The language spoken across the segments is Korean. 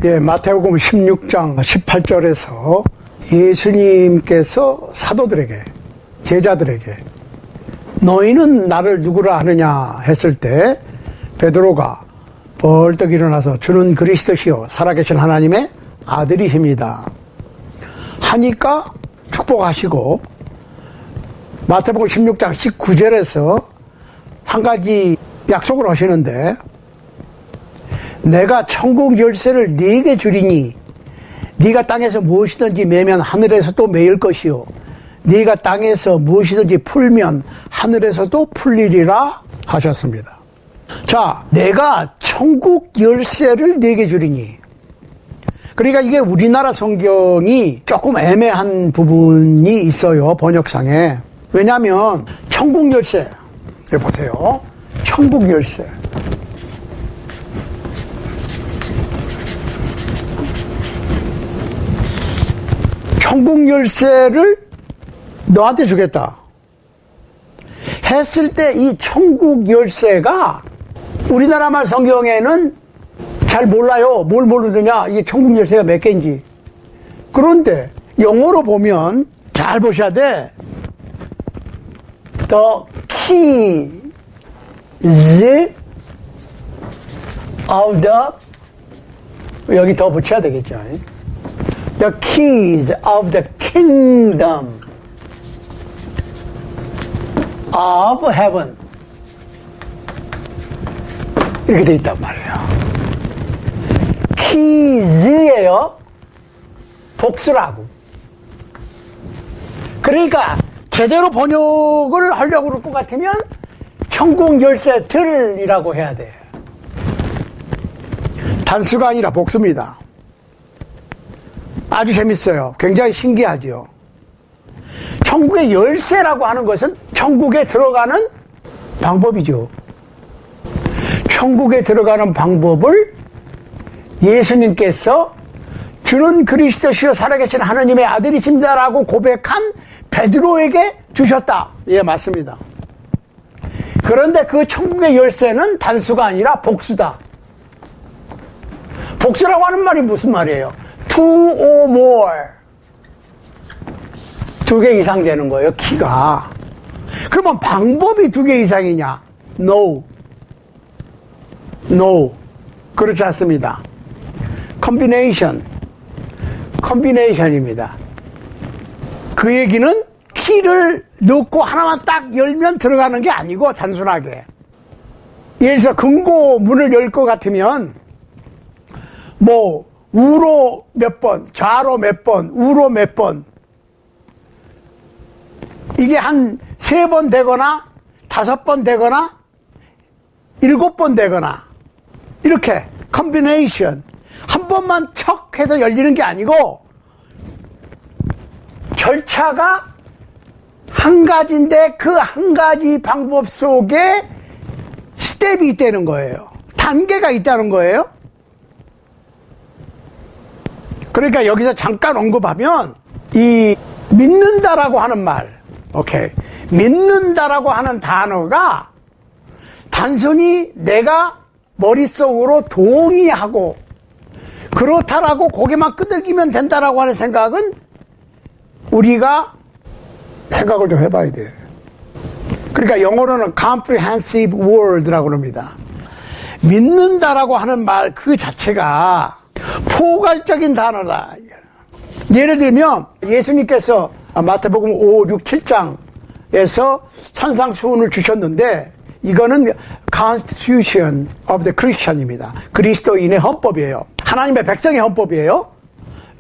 마태복음 16장 18절에서 예수님께서 사도들에게, 제자들에게 너희는 나를 누구라 하느냐 했을 때 베드로가 벌떡 일어나서 주는 그리스도시요 살아계신 하나님의 아들이십니다 하니까 축복하시고, 마태복음 16장 19절에서 한 가지 약속을 하시는데, 내가 천국 열쇠를 네게 주리니 네가 땅에서 무엇이든지 매면 하늘에서도 매일 것이요 네가 땅에서 무엇이든지 풀면 하늘에서도 풀리리라 하셨습니다. 자, 내가 천국 열쇠를 네게 주리니, 그러니까 이게 우리나라 성경이 조금 애매한 부분이 있어요, 번역상에. 왜냐하면 천국 열쇠, 여기 보세요, 천국 열쇠, 천국 열쇠를 너한테 주겠다 했을 때 이 천국 열쇠가 우리나라 말 성경에는 잘 몰라요. 뭘 모르느냐, 이게 천국 열쇠가 몇 개인지. 그런데 영어로 보면 잘 보셔야 돼. The keys of the, 여기 더 붙여야 되겠죠. The keys of the kingdom of heaven, 이렇게 돼 있단 말이에요. keys예요, 복수라고. 그러니까 제대로 번역을 하려고 그럴 것 같으면 천국 열쇠들이라고 해야 돼. 단수가 아니라 복수입니다. 아주 재밌어요. 굉장히 신기하죠. 천국의 열쇠라고 하는 것은 천국에 들어가는 방법이죠. 천국에 들어가는 방법을 예수님께서 주는 그리스도시요 살아계신 하나님의 아들이십니다라고 고백한 베드로에게 주셨다. 예, 맞습니다. 그런데 그 천국의 열쇠는 단수가 아니라 복수다. 복수라고 하는 말이 무슨 말이에요? two or more, 두 개 이상 되는 거예요, 키가. 그러면 방법이 두 개 이상이냐? No. 그렇지 않습니다. combination입니다. 그 얘기는 키를 넣고 하나만 딱 열면 들어가는 게 아니고, 단순하게. 예를 들어서 금고 문을 열 것 같으면 우로 몇 번, 좌로 몇 번, 우로 몇 번, 이게 한 3번 되거나 5번 되거나 7번 되거나, 이렇게 컨비네이션, 한 번만 척 해서 열리는 게 아니고 절차가 한 가지인데 그 한 가지 방법 속에 스텝이 있다는 거예요. 단계가 있다는 거예요. 그러니까 여기서 잠깐 언급하면, 이 믿는다라고 하는 말, 믿는다라고 하는 단어가 단순히 내가 머릿속으로 동의하고 그렇다라고 고개만 끄덕이면 된다라고 하는 생각은 우리가 생각을 좀 해봐야 돼. 그러니까 영어로는 comprehensive word라고 합니다. 믿는다라고 하는 말 그 자체가 포괄적인 단어다. 예를 들면 예수님께서 마태복음 5, 6, 7장에서 산상수훈을 주셨는데, 이거는 Constitution of the Christian입니다. 그리스도인의 헌법이에요. 하나님의 백성의 헌법이에요.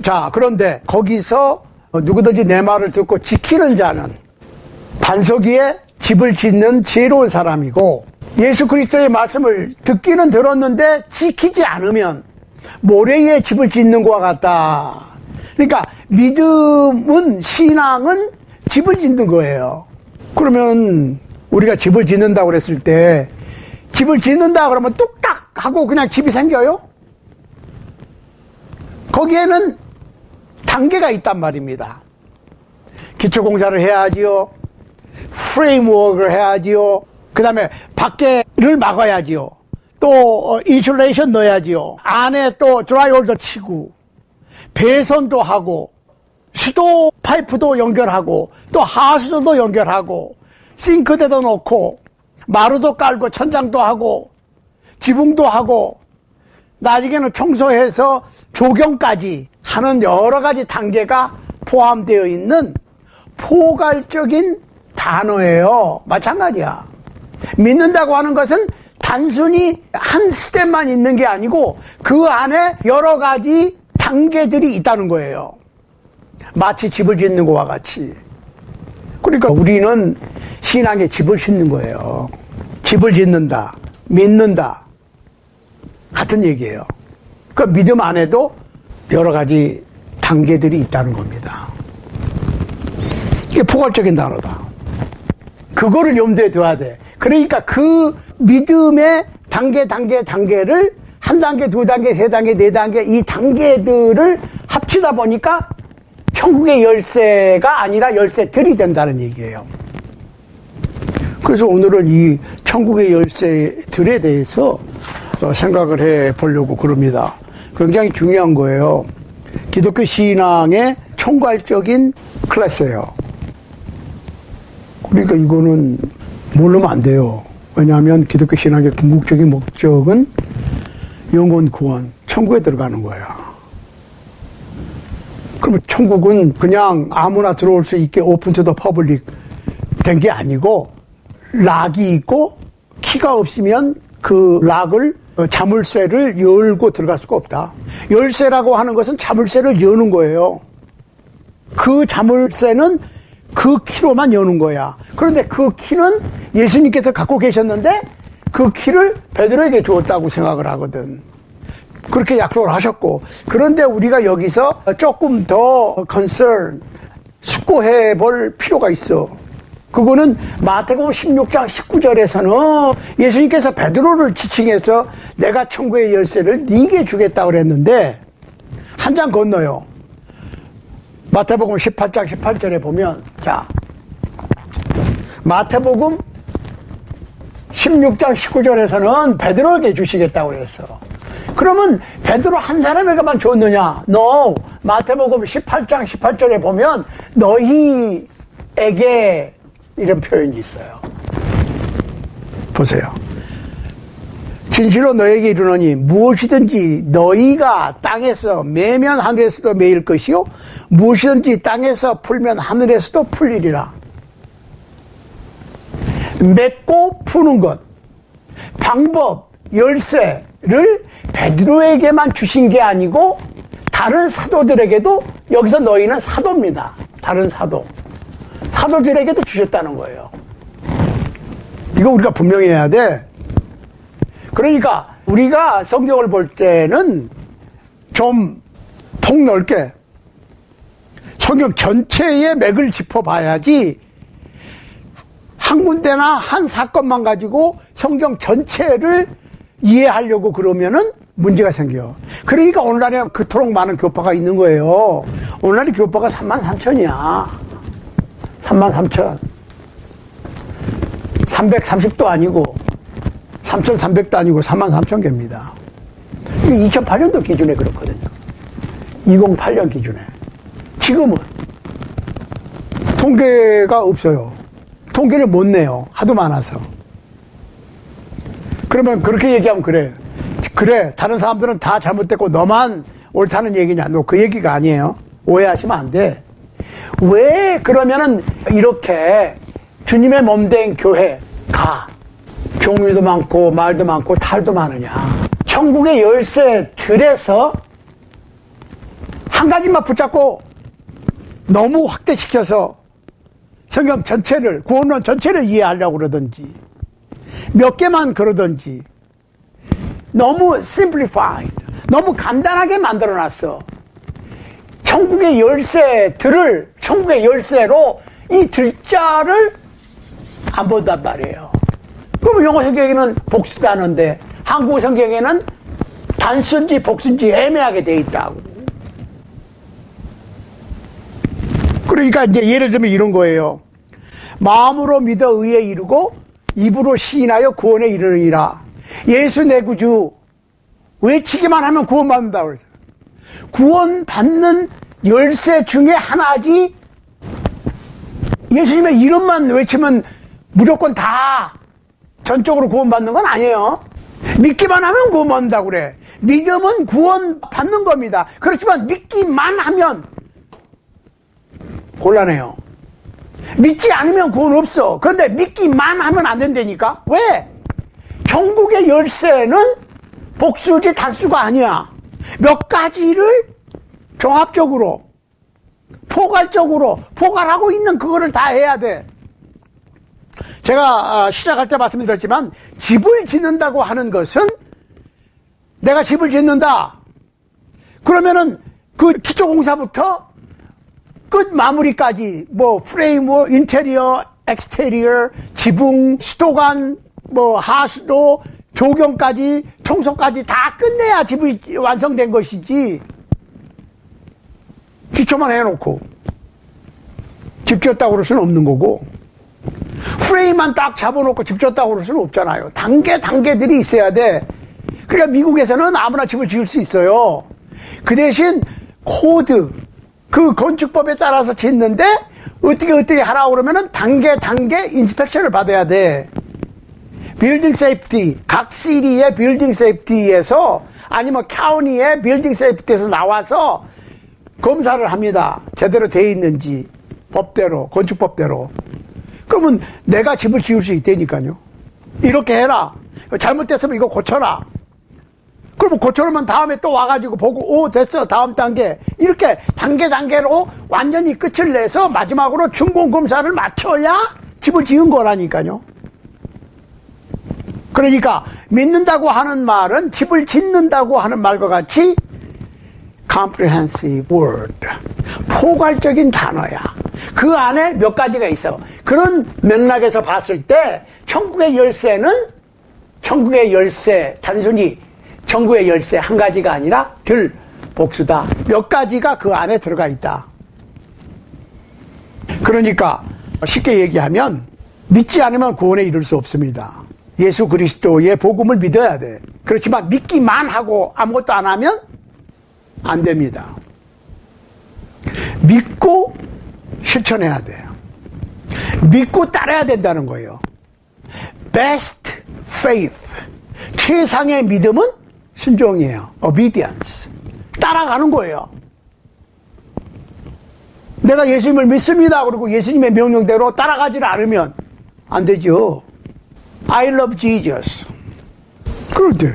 자, 그런데 거기서 누구든지 내 말을 듣고 지키는 자는 반석 위에 집을 짓는 지혜로운 사람이고, 예수 그리스도의 말씀을 듣기는 들었는데 지키지 않으면 모래 위에 집을 짓는 것과 같다. 그러니까 믿음은, 신앙은 집을 짓는 거예요. 그러면 우리가 집을 짓는다고 그랬을 때, 집을 짓는다 그러면 뚝딱 하고 그냥 집이 생겨요? 거기에는 단계가 있단 말입니다. 기초공사를 해야지요, 프레임워크를 해야지요, 그 다음에 밖에를 막아야지요, 또 인슐레이션 넣어야지요. 안에 또 드라이홀더 치고 배선도 하고 수도 파이프도 연결하고 또 하수도도 연결하고 싱크대도 놓고 마루도 깔고 천장도 하고 지붕도 하고 나중에는 청소해서 조경까지 하는 여러 가지 단계가 포함되어 있는 포괄적인 단어예요. 마찬가지야. 믿는다고 하는 것은 단순히 한 스텝만 있는 게 아니고 그 안에 여러 가지 단계들이 있다는 거예요. 마치 집을 짓는 것과 같이. 그러니까 우리는 신앙에 집을 짓는 거예요. 집을 짓는다, 믿는다, 같은 얘기예요. 그 믿음 안에도 여러 가지 단계들이 있다는 겁니다. 이게 포괄적인 단어다. 그거를 염두에 둬야 돼. 그러니까 그 믿음의 단계를 한 단계, 두 단계, 세 단계, 네 단계 이 단계들을 합치다 보니까 천국의 열쇠가 아니라 열쇠들이 된다는 얘기예요. 그래서 오늘은 이 천국의 열쇠들에 대해서 생각을 해 보려고 그럽니다. 굉장히 중요한 거예요. 기독교 신앙의 총괄적인 클래스예요. 그러니까 이거는 모르면 안 돼요. 왜냐하면 기독교 신앙의 궁극적인 목적은 영혼 구원, 천국에 들어가는 거야. 그러면 천국은 그냥 아무나 들어올 수 있게 오픈 투 더 퍼블릭 된 게 아니고 락이 있고 키가 없으면 그 락을 자물쇠를 열고 들어갈 수가 없다. 열쇠라고 하는 것은 자물쇠를 여는 거예요. 그 자물쇠는 그 키로만 여는 거야. 그런데 그 키는 예수님께서 갖고 계셨는데 그 키를 베드로에게 주었다고 생각을 하거든. 그렇게 약속을 하셨고, 그런데 우리가 여기서 조금 더 숙고해 볼 필요가 있어. 그거는 마태복음 16장 19절에서는 예수님께서 베드로를 지칭해서 내가 천국의 열쇠를 네게 주겠다고 그랬는데 한 장 건너요. 마태복음 18장 18절에 보면, 자, 마태복음 16장 19절에서는 베드로에게 주시겠다고 그랬어. 그러면 베드로 한 사람에게만 줬느냐? No. 마태복음 18장 18절에 보면 너희에게 이런 표현이 있어요. 보세요. 진실로 너에게 이르노니 무엇이든지 너희가 땅에서 매면 하늘에서도 매일 것이요 무엇이든지 땅에서 풀면 하늘에서도 풀리리라. 맺고 푸는 것, 방법, 열쇠를 베드로에게만 주신 게 아니고 다른 사도들에게도, 여기서 너희는 사도입니다. 다른 사도들에게도 주셨다는 거예요. 이거 우리가 분명히 해야 돼. 그러니까 우리가 성경을 볼 때는 좀 폭넓게 성경 전체의 맥을 짚어봐야지 한 군데나 한 사건만 가지고 성경 전체를 이해하려고 그러면은 문제가 생겨요. 그러니까 오늘날에 그토록 많은 교파가 있는 거예요. 오늘날의 교파가 33,000이야. 33,000. 330도 아니고 3,300도 아니고 33,000개입니다. 이게 2008년도 기준에 그렇거든요. 2008년 기준에. 지금은 통계가 없어요. 통계를 못 내요. 하도 많아서. 그러면 그렇게 얘기하면 그래, 다른 사람들은 다 잘못됐고 너만 옳다는 얘기냐? 너 그 얘기가 아니에요. 오해하시면 안 돼. 왜 그러면은 이렇게 주님의 몸된 교회가 종류도 많고 말도 많고 탈도 많으냐? 천국의 열쇠들에서 한 가지만 붙잡고 너무 확대시켜서 성경 전체를, 구원론 전체를 이해하려고 그러든지 몇 개만 그러든지 너무 simplified, 너무 간단하게 만들어놨어. 천국의 열쇠들을 천국의 열쇠로 이 들자를 안 본단 말이에요. 그럼 영어 성경에는 복수단어인데 한국 성경에는 단순지 복수인지 애매하게 돼 있다고. 그러니까 이제 예를 들면 이런 거예요. 마음으로 믿어 의에 이르고 입으로 시인하여 구원에 이르느니라. 예수 내 구주 외치기만 하면 구원받는다고 그랬어요. 구원받는 열쇠 중에 하나지 예수님의 이름만 외치면 무조건 다 전적으로 구원받는 건 아니에요. 믿기만 하면 구원받는다고 그래. 믿음은 구원받는 겁니다. 그렇지만 믿기만 하면 곤란해요. 믿지 않으면 구원 없어. 그런데 믿기만 하면 안 된다니까. 왜? 천국의 열쇠는 복수지 단수가 아니야. 몇 가지를 종합적으로 포괄하고 있는 그거를 다 해야 돼. 제가 시작할 때 말씀드렸지만 집을 짓는다고 하는 것은 내가 집을 짓는다. 그러면은 그 기초 공사부터 끝 마무리까지 프레임워크, 인테리어, 엑스테리어, 지붕, 수도관, 하수도, 조경까지, 청소까지 다 끝내야 집이 완성된 것이지. 기초만 해놓고 집 지었다고 그럴 수는 없는 거고, 프레임만 딱 잡아놓고 집 지었다고 그럴 수는 없잖아요. 단계들이 있어야 돼. 그러니까 미국에서는 아무나 집을 지을 수 있어요. 그 대신 코드, 그 건축법에 따라서 짓는데 어떻게 하라고 그러면은 단계 인스펙션을 받아야 돼. 빌딩 세이프티, 각 시리의 빌딩 세이프티에서 아니면 카운티의 빌딩 세이프티에서 나와서 검사를 합니다. 제대로 돼 있는지, 법대로, 건축법대로. 그러면 내가 집을 지을 수 있다니까요. 이렇게 해라. 잘못됐으면 이거 고쳐라. 그러면 고쳐놓으면 다음에 또 와가지고 보고, 됐어, 다음 단계. 이렇게 단계로 완전히 끝을 내서 마지막으로 준공검사를 마쳐야 집을 지은 거라니까요. 그러니까 믿는다고 하는 말은 집을 짓는다고 하는 말과 같이 comprehensive word, 포괄적인 단어야. 그 안에 몇 가지가 있어. 그런 맥락에서 봤을 때 천국의 열쇠는 천국의 열쇠, 단순히 천국의 열쇠 한 가지가 아니라 복수다. 몇 가지가 그 안에 들어가 있다. 그러니까 쉽게 얘기하면 믿지 않으면 구원에 이를 수 없습니다. 예수 그리스도의 복음을 믿어야 돼. 그렇지만 믿기만 하고 아무것도 안 하면 안 됩니다. 믿고 실천해야 돼요. 믿고 따라야 된다는 거예요. Best faith, 최상의 믿음은 순종이에요. Obedience, 따라가는 거예요. 내가 예수님을 믿습니다. 그리고 예수님의 명령대로 따라가지 않으면 안 되죠. I love Jesus. 그런데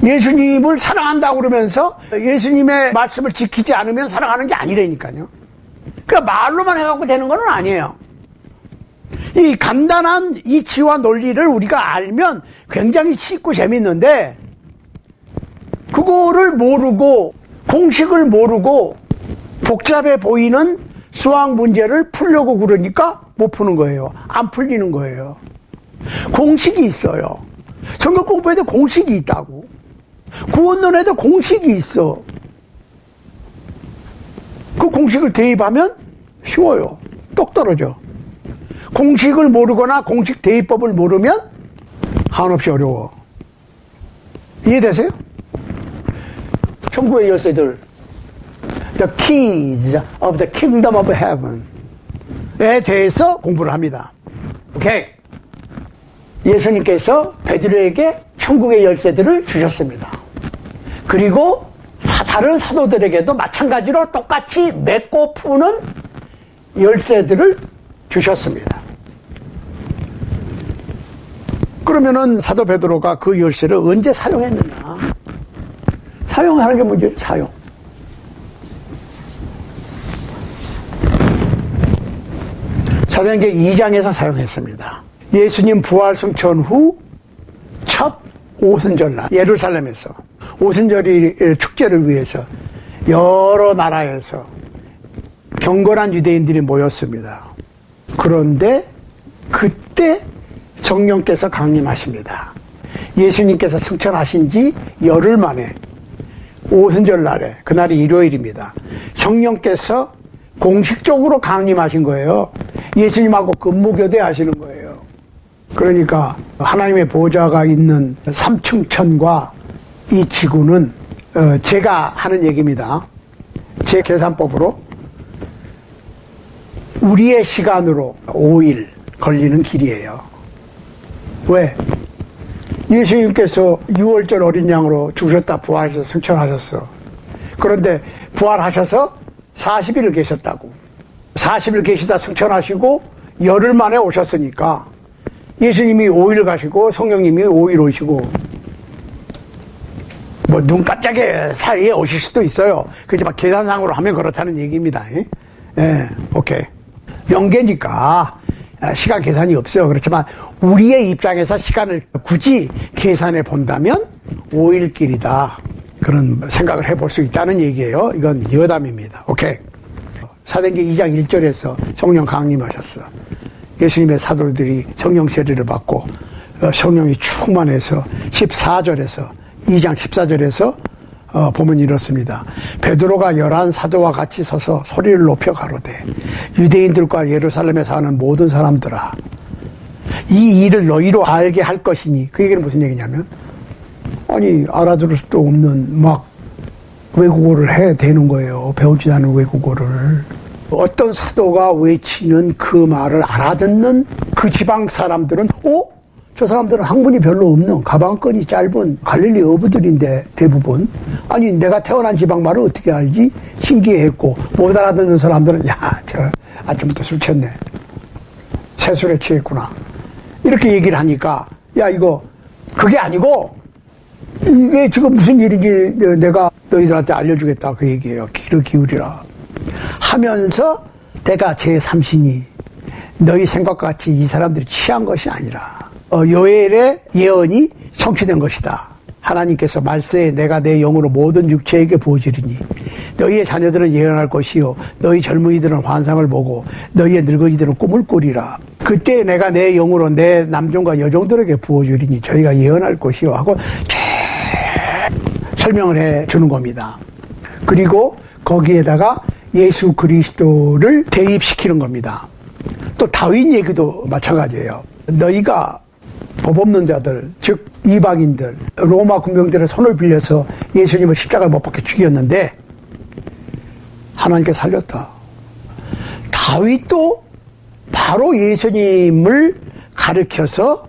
예수님을 사랑한다고 그러면서 예수님의 말씀을 지키지 않으면 사랑하는 게 아니라니까요. 그러니까 말로만 해갖고 되는 건 아니에요. 이 간단한 이치와 논리를 우리가 알면 굉장히 쉽고 재밌는데, 그거를 모르고 공식을 모르고 복잡해 보이는 수학 문제를 풀려고 그러니까 못 푸는 거예요. 안 풀리는 거예요. 공식이 있어요. 성경 공부에도 공식이 있다고. 구원론에도 공식이 있어. 그 공식을 대입하면 쉬워요. 똑 떨어져. 공식을 모르거나 공식 대입법을 모르면 한없이 어려워. 이해되세요? 천국의 열쇠들, The keys of the kingdom of heaven에 대해서 공부를 합니다. 오케이. 예수님께서 베드로에게 천국의 열쇠들을 주셨습니다. 그리고 다른 사도들에게도 마찬가지로 똑같이 맺고 푸는 열쇠들을 주셨습니다. 그러면은 사도 베드로가 그 열쇠를 언제 사용했느냐? 사용하는 게 뭐죠? 사용. 사도행전 2장에서 사용했습니다. 예수님 부활 승천 후 첫 오순절날 예루살렘에서 오순절이 축제를 위해서 여러 나라에서 경건한 유대인들이 모였습니다. 그런데 그때 성령께서 강림하십니다. 예수님께서 승천하신 지 열흘 만에 오순절날에, 그날이 일요일입니다. 성령께서 공식적으로 강림하신 거예요. 예수님하고 근무교대 하시는 거예요. 그러니까 하나님의 보좌가 있는 3층 천과 이 지구는 제가 하는 얘기입니다. 제 계산법으로 우리의 시간으로 5일 걸리는 길이에요. 왜? 예수님께서 6월절 어린 양으로 죽으셨다 부활하셔서 승천하셨어. 그런데 부활하셔서 40일 계셨다고. 40일 계시다 승천하시고 열흘 만에 오셨으니까 예수님이 5일 가시고 성령님이 5일 오시고 뭐 눈 깜짝의 사이에 오실 수도 있어요. 그렇지만 계산상으로 하면 그렇다는 얘기입니다. 예, 오케이. 명계니까 시간 계산이 없어요. 그렇지만 우리의 입장에서 시간을 굳이 계산해 본다면 5일 길이다. 그런 생각을 해볼 수 있다는 얘기예요. 이건 여담입니다. 오케이. 사도행전 2장 1절에서 성령 강림하셨어. 예수님의 사도들이 성령 세례를 받고 성령이 충만해서 14절에서 2장 14절에서 보면 이렇습니다. 베드로가 11 사도와 같이 서서 소리를 높여 가로되 유대인들과 예루살렘에 사는 모든 사람들아 이 일을 너희로 알게 할 것이니 그 얘기는 무슨 얘기냐면 아니 알아들을 수도 없는 막 외국어를 해야 되는 거예요. 배우지 않은 외국어를. 어떤 사도가 외치는 그 말을 알아듣는 그 지방 사람들은 저 사람들은 학문이 별로 없는 가방끈이 짧은 갈릴리 어부들인데 대부분 아니 내가 태어난 지방 말을 어떻게 알지? 신기해했고 못 알아듣는 사람들은 저 아침부터 술 취했네. 새술에 취했구나. 이렇게 얘기를 하니까 이거 그게 아니고 이게 지금 무슨 일인지 내가 너희들한테 알려주겠다 그 얘기예요. 귀를 기울이라 하면서 내가 제3신이 너희 생각과 같이 이 사람들이 취한 것이 아니라 요엘의 예언이 성취된 것이다. 하나님께서 말세에 내가 내 영으로 모든 육체에게 부어주리니 너희의 자녀들은 예언할 것이요 너희 젊은이들은 환상을 보고 너희의 늙은이들은 꿈을 꾸리라. 그때 내가 내 영으로 내 남종과 여종들에게 부어주리니 저희가 예언할 것이요 하고 설명을 해 주는 겁니다. 그리고 거기에다가 예수 그리스도를 대입시키는 겁니다. 또 다윗 얘기도 마찬가지예요. 너희가 법 없는 자들, 즉 이방인들, 로마 군병들의 손을 빌려서 예수님을 십자가에 못 박혀 죽였는데 하나님께 살렸다. 다윗도 바로 예수님을 가르쳐서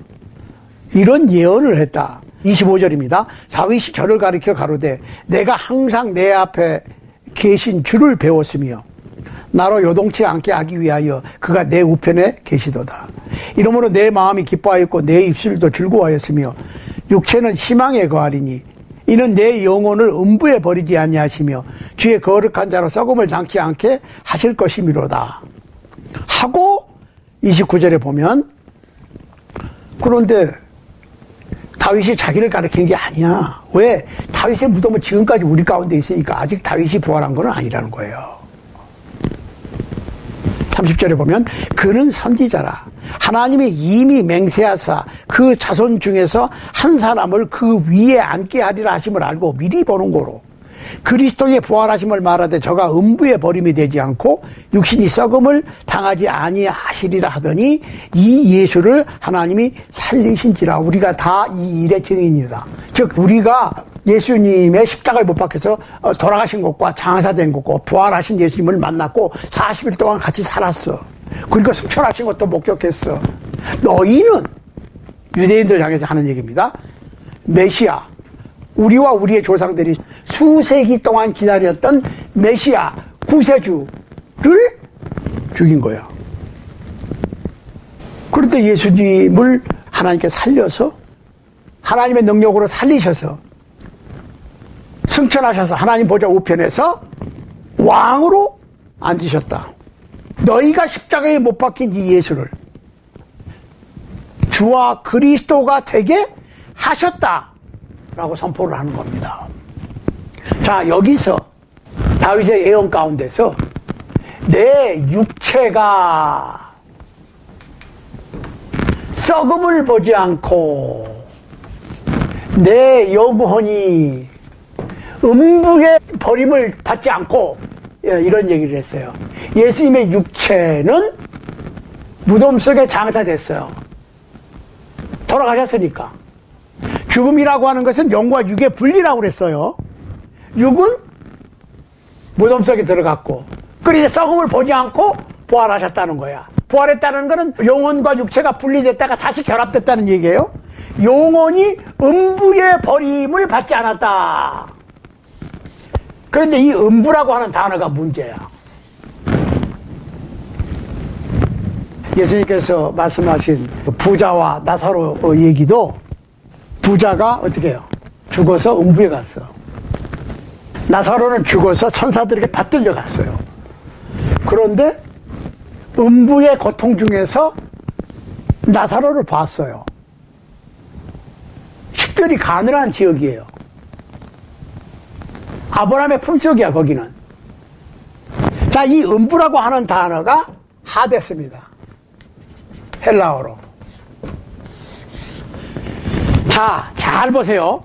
이런 예언을 했다. 25절입니다. 다윗이 저를 가르쳐 가로되 내가 항상 내 앞에 계신 주를 배웠으며 나로 요동치 않게 하기 위하여 그가 내 우편에 계시도다. 이러므로 내 마음이 기뻐하였고 내 입술도 즐거워하였으며 육체는 희망에 거하리니 이는 내 영혼을 음부에 버리지 아니하시며 주의 거룩한 자로 썩음을 당치 않게 하실 것이미로다 하고 29절에 보면 그런데 다윗이 자기를 가르친 게 아니야. 왜? 다윗의 무덤은 지금까지 우리 가운데 있으니까 아직 다윗이 부활한 건 아니라는 거예요. 30절에 보면 그는 선지자라 하나님이 이미 맹세하사 그 자손 중에서 한 사람을 그 위에 앉게 하리라 하심을 알고 미리 보는 거로 그리스도의 부활하심을 말하되 저가 음부에 버림이 되지 않고 육신이 썩음을 당하지 아니하시리라 하더니 이 예수를 하나님이 살리신지라. 우리가 다 이 일의 증인이다. 즉 우리가 예수님의 십자가에 못 박혀서 돌아가신 것과 장사된 것과 부활하신 예수님을 만났고 40일 동안 같이 살았어. 그러니까 승천하신 것도 목격했어. 너희는 유대인들 향해서 하는 얘기입니다. 메시아, 우리와 우리의 조상들이 수세기 동안 기다렸던 메시아 구세주를 죽인 거야. 그런데 예수님을 하나님께 살려서 하나님의 능력으로 살리셔서 승천하셔서 하나님 보좌 우편에서 왕으로 앉으셨다. 너희가 십자가에 못 박힌 이 예수를 주와 그리스도가 되게 하셨다 라고 선포를 하는 겁니다. 자, 여기서 다윗의 예언 가운데서 내 육체가 썩음을 보지 않고 내 영혼이 음부의 버림을 받지 않고 이런 얘기를 했어요. 예수님의 육체는 무덤 속에 장사됐어요. 돌아가셨으니까. 죽음이라고 하는 것은 영과 육의 분리라고 그랬어요. 육은 무덤 속에 들어갔고, 그런데 썩음을 보지 않고 부활하셨다는 거야. 부활했다는 것은 영혼과 육체가 분리됐다가 다시 결합됐다는 얘기예요. 영혼이 음부의 버림을 받지 않았다. 그런데 이 음부라고 하는 단어가 문제야. 예수님께서 말씀하신 부자와 나사로 얘기도 부자가 어떻게 해요? 죽어서 음부에 갔어. 나사로는 죽어서 천사들에게 받들려 갔어요. 그런데 음부의 고통 중에서 나사로를 봤어요. 식별이 가능한 지역이에요. 아브라함의 품속이야, 거기는. 자, 이 음부라고 하는 단어가 하데스입니다. 헬라어로. 자, 잘 보세요.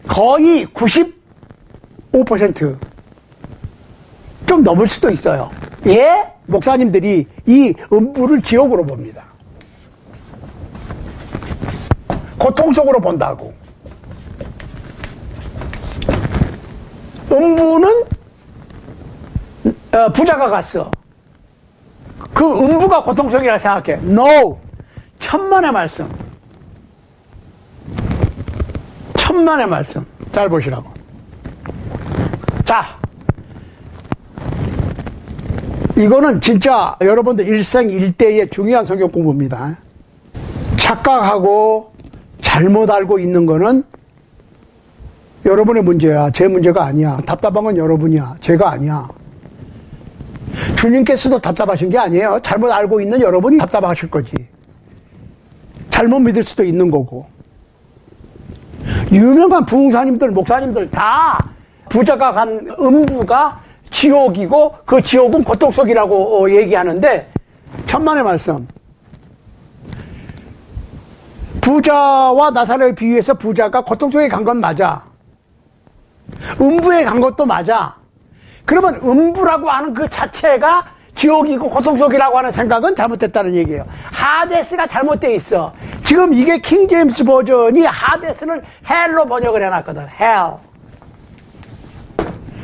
거의 95%, 좀 넘을 수도 있어요. 예? 목사님들이 이 음부를 지옥으로 봅니다. 고통 속으로 본다고. 음부는 부자가 갔어. 그 음부가 고통 속이라 생각해. No! 천만의 말씀. 천만의 말씀. 잘 보시라고. 자, 이거는 진짜 여러분들 일생일대의 중요한 성경 공부입니다. 착각하고 잘못 알고 있는 거는 여러분의 문제야. 제 문제가 아니야. 답답한 건 여러분이야. 제가 아니야. 주님께서도 답답하신 게 아니에요. 잘못 알고 있는 여러분이 답답하실 거지. 잘못 믿을 수도 있는 거고. 유명한 부흥사님들, 목사님들 다 부자가 간 음부가 지옥이고 그 지옥은 고통 속이라고 얘기하는데, 천만의 말씀. 부자와 나사로에 비유해서 부자가 고통 속에 간 건 맞아. 음부에 간 것도 맞아. 그러면 음부라고 하는 그 자체가 지옥이고 고통 속이라고 하는 생각은 잘못됐다는 얘기예요. 하데스가 잘못되어 있어. 지금 이게 킹제임스 버전이 하데스를 헬로 번역을 해놨거든. 헬.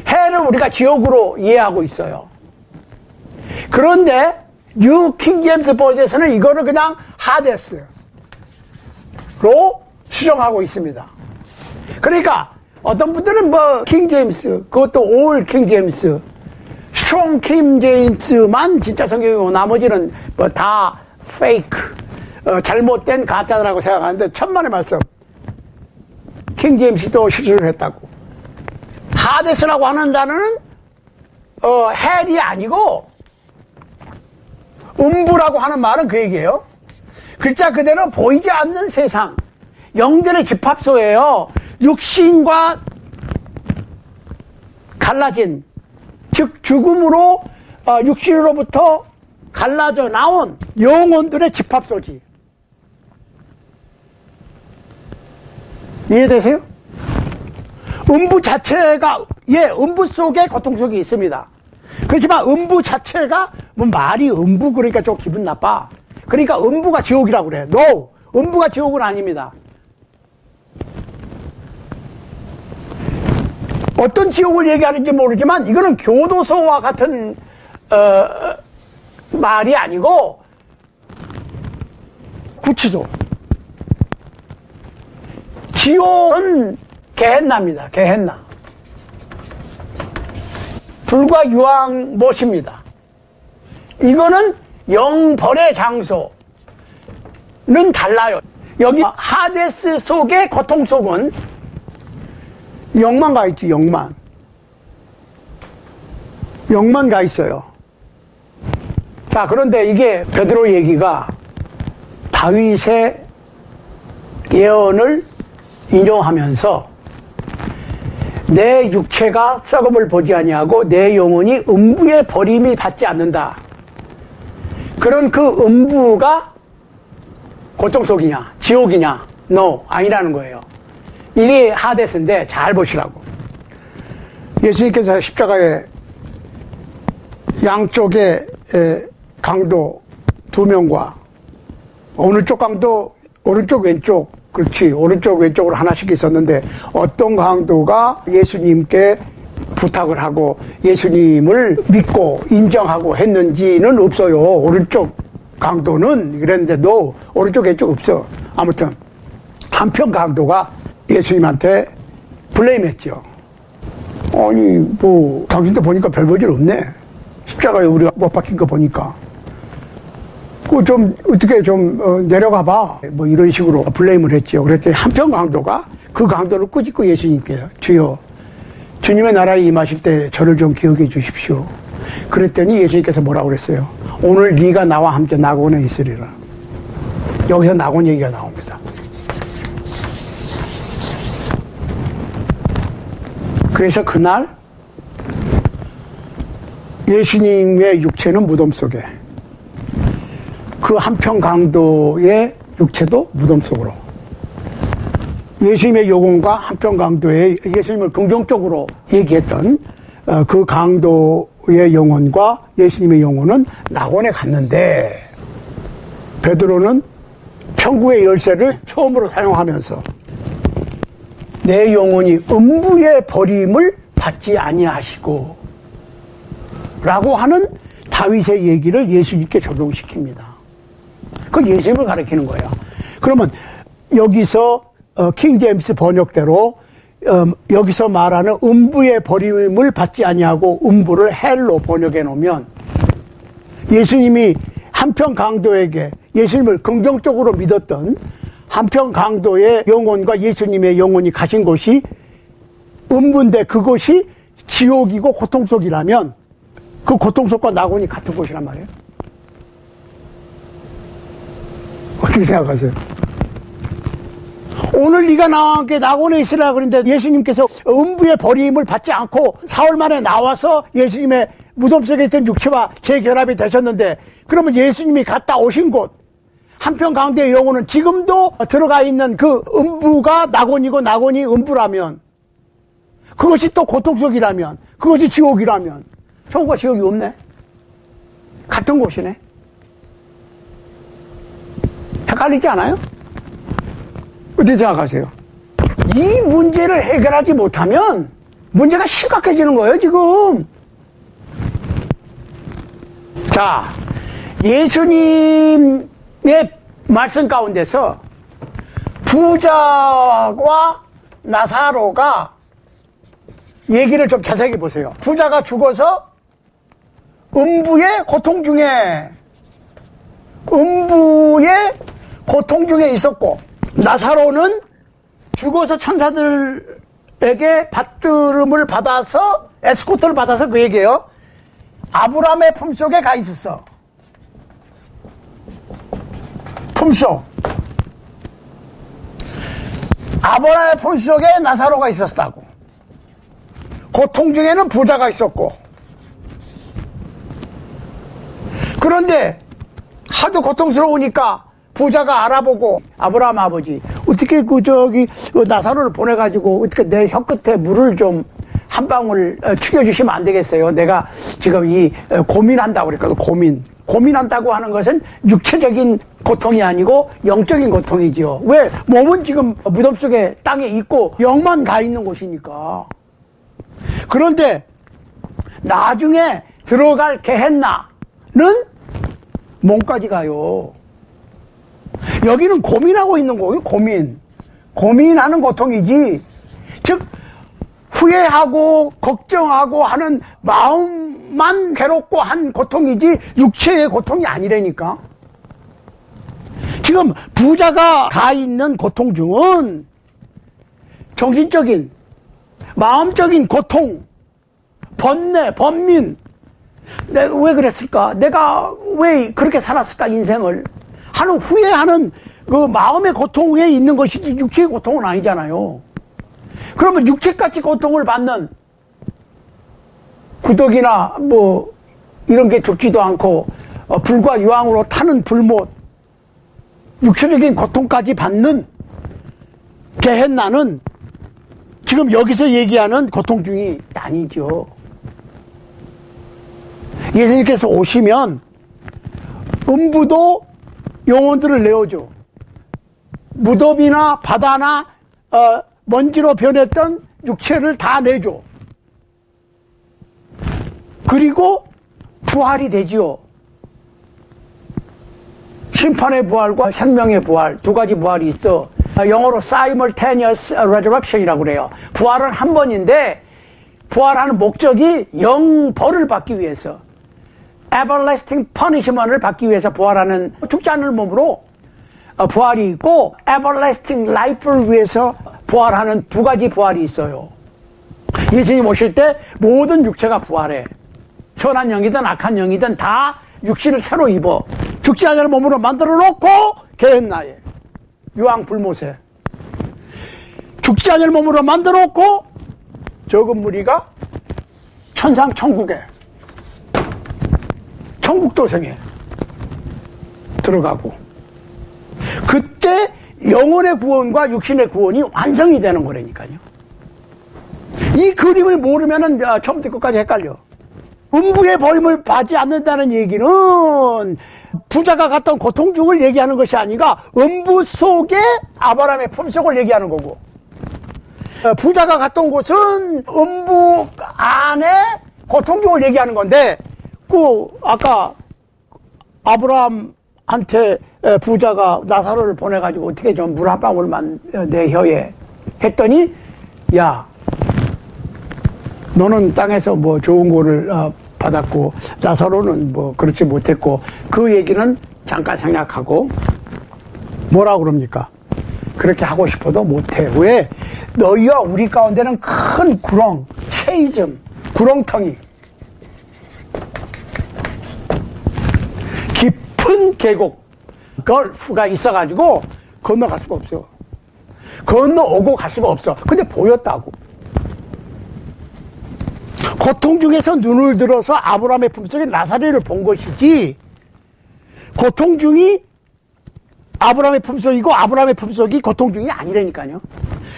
헬을 우리가 지옥으로 이해하고 있어요. 그런데 뉴 킹제임스 버전에서는 이거를 그냥 하데스로 수정하고 있습니다. 그러니까 어떤 분들은 뭐 킹제임스, 그것도 올 킹제임스, 스트롱 킹제임스만 진짜 성경이고 나머지는 뭐 다 페이크, 잘못된 가짜라고 생각하는데, 천만의 말씀. 킹제임스도 실수를 했다고. 하데스라고 하는 단어는 헬이 아니고 음부라고 하는 말은 그 얘기예요. 글자 그대로 보이지 않는 세상, 영들의 집합소예요. 육신과 갈라진, 즉 죽음으로 육신으로부터 갈라져 나온 영혼들의 집합소지. 이해되세요? 음부 자체가, 음부 속에 고통 속이 있습니다. 그렇지만 음부 자체가, 뭐 말이 음부 그러니까 좀 기분 나빠. 그러니까 음부가 지옥이라고 그래. No! 음부가 지옥은 아닙니다. 어떤 지옥을 얘기하는지 모르지만 이거는 교도소와 같은 말이 아니고 구치소. 지옥은 게헨나입니다. 게헨나. 불과 유황 못입니다. 이거는 영벌의 장소는 달라요. 여기 하데스 속의 고통 속은 영만 가 있지, 영만. 영만 가 있어요. 자, 그런데 이게 베드로 얘기가 다윗의 예언을 인용하면서 내 육체가 썩음을 보지 아니하고 내 영혼이 음부의 버림이 받지 않는다. 그런 그 음부가 고통 속이냐, 지옥이냐? No, 아니라는 거예요. 이게 하데스인데 잘 보시라고. 예수님께서 십자가에 양쪽에 강도 2명과 어느 쪽 강도 오른쪽 왼쪽, 그렇지, 오른쪽 왼쪽으로 하나씩 있었는데 어떤 강도가 예수님께 부탁을 하고 예수님을 믿고 인정하고 했는지는 없어요. 오른쪽 강도는 그랬는데도 오른쪽 왼쪽 없어. 아무튼 한편 강도가 예수님한테 블레임했죠. 아니 뭐 당신도 보니까 별 볼 일 없네. 십자가에 우리가 못 박힌 거 보니까 그 좀 어떻게 좀 내려가 봐. 뭐 이런 식으로 블레임을 했죠. 그랬더니 한편 강도가 그 강도를 꾸짖고 예수님께 주여 주님의 나라에 임하실 때 저를 좀 기억해 주십시오. 그랬더니 예수님께서 뭐라고 그랬어요? 오늘 네가 나와 함께 낙원에 있으리라. 여기서 낙원 얘기가 나옵니다. 그래서 그날 예수님의 육체는 무덤 속에, 그 한편 강도의 육체도 무덤 속으로, 예수님의 영혼과 한편 강도의 예수님을 긍정적으로 얘기했던 그 강도의 영혼과 예수님의 영혼은 낙원에 갔는데, 베드로는 천국의 열쇠를 처음으로 사용하면서 내 영혼이 음부의 버림을 받지 아니하시고 라고 하는 다윗의 얘기를 예수님께 적용시킵니다. 그건 예수님을 가리키는 거예요. 그러면 여기서 킹 제임스 번역대로 여기서 말하는 음부의 버림을 받지 아니하고 음부를 헬로 번역해 놓으면 예수님이 한편 강도에게 예수님을 긍정적으로 믿었던 한편 강도의 영혼과 예수님의 영혼이 가신 곳이 음부인데 그곳이 지옥이고 고통 속이라면 그 고통 속과 낙원이 같은 곳이란 말이에요. 어떻게 생각하세요? 오늘 네가 나와 함께 낙원에 있으라 그랬는데 예수님께서 음부의 버림을 받지 않고 사흘 만에 나와서 예수님의 무덤 속에 있던 육체와 재결합이 되셨는데, 그러면 예수님이 갔다 오신 곳 한편 강도의 영혼은 지금도 들어가 있는 그 음부가 낙원이고 낙원이 음부라면, 그것이 또 고통 속이라면, 그것이 지옥이라면 천국과 지옥이 없네. 같은 곳이네. 헷갈리지 않아요? 어떻게 생각하세요? 이 문제를 해결하지 못하면 문제가 심각해지는 거예요, 지금. 자, 예수님의 말씀 가운데서 부자와 나사로가 얘기를 좀 자세히 보세요. 부자가 죽어서 음부의 고통 중에 있었고, 나사로는 죽어서 천사들에게 받들음을 받아서 에스코트를 받아서 그 얘기예요. 아브라함의 품속에 가 있었어. 품속. 아브라함의 품속에 나사로가 있었다고. 고통 중에는 부자가 있었고. 그런데 하도 고통스러우니까 부자가 알아보고, 아브라함 아버지 어떻게 나사로를 보내가지고 어떻게 내 혀끝에 물을 좀 한 방울 축여주시면 안 되겠어요? 내가 지금 고민한다고 그랬거든. 고민한다고 하는 것은 육체적인 고통이 아니고 영적인 고통이지요. 왜? 몸은 지금 무덤 속에 땅에 있고 영만 가 있는 곳이니까. 그런데 나중에 들어갈 게헨나는 몸까지 가요. 여기는 고민하고 있는 거예요. 고민하는 고통이지. 즉 후회하고 걱정하고 하는 마음만 괴롭고 한 고통이지 육체의 고통이 아니라니까. 지금 부자가 가 있는 고통 중은 정신적인, 마음적인 고통, 번뇌, 번민. 내가 왜 그랬을까? 내가 왜 그렇게 살았을까? 인생을 하는 후회하는 그 마음의 고통에 있는 것이지 육체의 고통은 아니잖아요. 그러면 육체까지 고통을 받는 구덕이나 뭐 이런 게 죽지도 않고 불과 유황으로 타는 불못, 육체적인 고통까지 받는 게헨나는 지금 여기서 얘기하는 고통 중이 아니죠. 예수님께서 오시면 음부도 영혼들을 내어줘. 무덤이나 바다나 먼지로 변했던 육체를 다 내줘. 그리고 부활이 되지요. 심판의 부활과 생명의 부활, 두 가지 부활이 있어. 영어로 simultaneous resurrection이라고 그래요. 부활은 한 번인데 부활하는 목적이 영벌을 받기 위해서, everlasting punishment을 받기 위해서 부활하는, 죽지 않을 몸으로 부활이 있고 everlasting life를 위해서 부활하는 두 가지 부활이 있어요. 예수님 오실 때 모든 육체가 부활해. 선한 영이든 악한 영이든 다 육신을 새로 입어 죽지 않을 몸으로 만들어 놓고 개헌나에 유황불모세 죽지 않을 몸으로 만들어 놓고 적은 무리가 천상 천국에 천국도성에 들어가고, 그때 영혼의 구원과 육신의 구원이 완성이 되는 거라니까요. 이 그림을 모르면은 처음부터 끝까지 헷갈려. 음부의 버림을 받지 않는다는 얘기는 부자가 갔던 고통 중을 얘기하는 것이 아니라 음부 속에 아브라함의 품속을 얘기하는 거고, 부자가 갔던 곳은 음부 안에 고통 중을 얘기하는 건데, 아까 아브라함한테 부자가 나사로를 보내가지고 어떻게 좀 물 한 방울만 내 혀에 했더니, 야, 너는 땅에서 뭐 좋은 거를 받았고 나사로는 뭐 그렇지 못했고, 그 얘기는 잠깐 생략하고 뭐라고 그럽니까? 그렇게 하고 싶어도 못해. 왜? 너희와 우리 가운데는 큰 구렁, 체이즘, 구렁텅이, 깊은 계곡, 걸프가 있어가지고 건너갈 수가 없어. 건너오고 갈 수가 없어. 근데 보였다고. 고통 중에서 눈을 들어서 아브라함의 품속에 나사렛을 본 것이지, 고통 중이 아브라함의 품속이고 아브라함의 품속이 고통 중이 아니라니까요.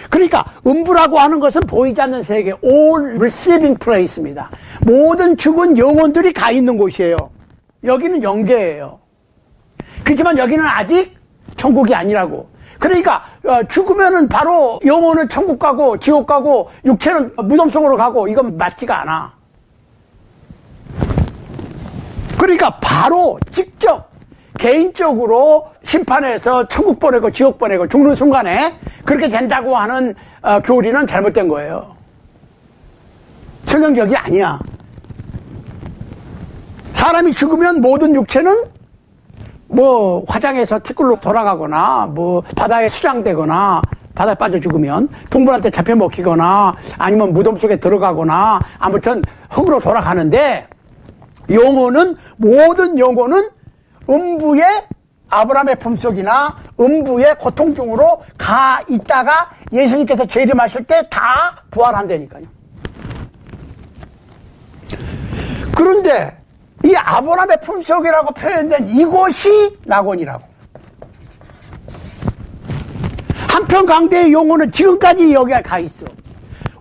그러니까 음부라고 하는 것은 보이지 않는 세계, all receiving place입니다. 모든 죽은 영혼들이 가 있는 곳이에요. 여기는 영계예요. 그렇지만 여기는 아직 천국이 아니라고. 그러니까 죽으면은 바로 영혼은 천국 가고 지옥 가고 육체는 무덤 속으로 가고, 이건 맞지가 않아. 그러니까 바로 직접 개인적으로 심판해서 천국 보내고 지옥 보내고 죽는 순간에 그렇게 된다고 하는 교리는 잘못된 거예요. 성경적이 아니야. 사람이 죽으면 모든 육체는 뭐 화장해서 티끌로 돌아가거나, 뭐 바다에 수장되거나, 바다에 빠져 죽으면 동물한테 잡혀 먹히거나, 아니면 무덤 속에 들어가거나, 아무튼 흙으로 돌아가는데, 영혼은, 모든 영혼은 음부의 아브라함의 품속이나 음부의 고통 중으로 가 있다가 예수님께서 재림하실 때 다 부활한다니까요. 그런데 이 아브라함의 품속이라고 표현된 이곳이 낙원이라고. 한편 강대의 영혼은 지금까지 여기에 가 있어.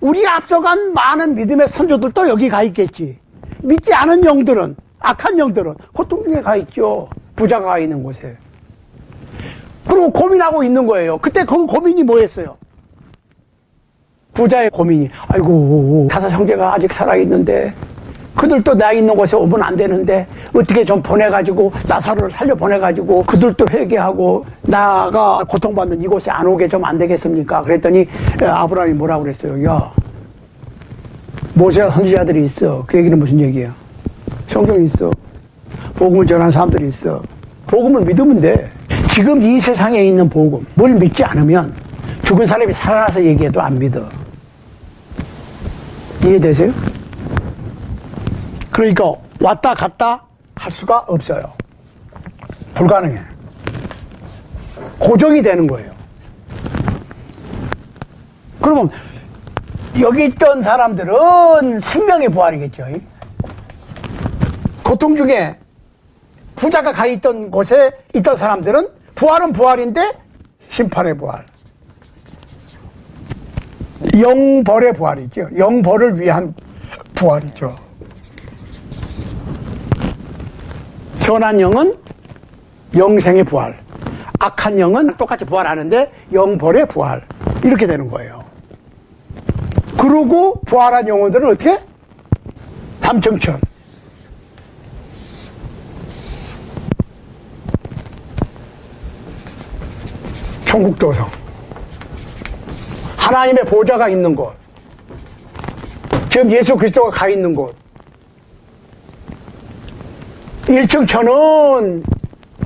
우리가 앞서간 많은 믿음의 선조들도 여기 가 있겠지. 믿지 않은 영들은, 악한 영들은 고통 중에 가 있죠. 부자가 가 있는 곳에. 그리고 고민하고 있는 거예요. 그때 그 고민이 뭐였어요? 부자의 고민이, 아이고, 다섯 형제가 아직 살아있는데 그들도 나 있는 곳에 오면 안 되는데 어떻게 좀 보내가지고 나사로를 살려보내가지고 그들도 회개하고 나가 고통받는 이곳에 안 오게 좀 안 되겠습니까? 그랬더니 아브라함이 뭐라고 그랬어요? 야, 모세와 선지자들이 있어. 그 얘기는 무슨 얘기야? 성경이 있어. 복음을 전하는 사람들이 있어. 복음을 믿으면 돼. 지금 이 세상에 있는 복음을 믿지 않으면 죽은 사람이 살아나서 얘기해도 안 믿어. 이해되세요? 그러니까 왔다 갔다 할 수가 없어요. 불가능해. 고정이 되는 거예요. 그러면 여기 있던 사람들은 생명의 부활이겠죠. 고통 중에 부자가 가 있던 곳에 있던 사람들은 부활은 부활인데 심판의 부활, 영벌의 부활이죠. 영벌을 위한 부활이죠. 선한 영은 영생의 부활, 악한 영은 똑같이 부활하는데 영벌의 부활. 이렇게 되는 거예요. 그러고 부활한 영혼들은 어떻게? 삼층천. 천국도성. 하나님의 보좌가 있는 곳. 지금 예수 그리스도가 가 있는 곳. 1층 천은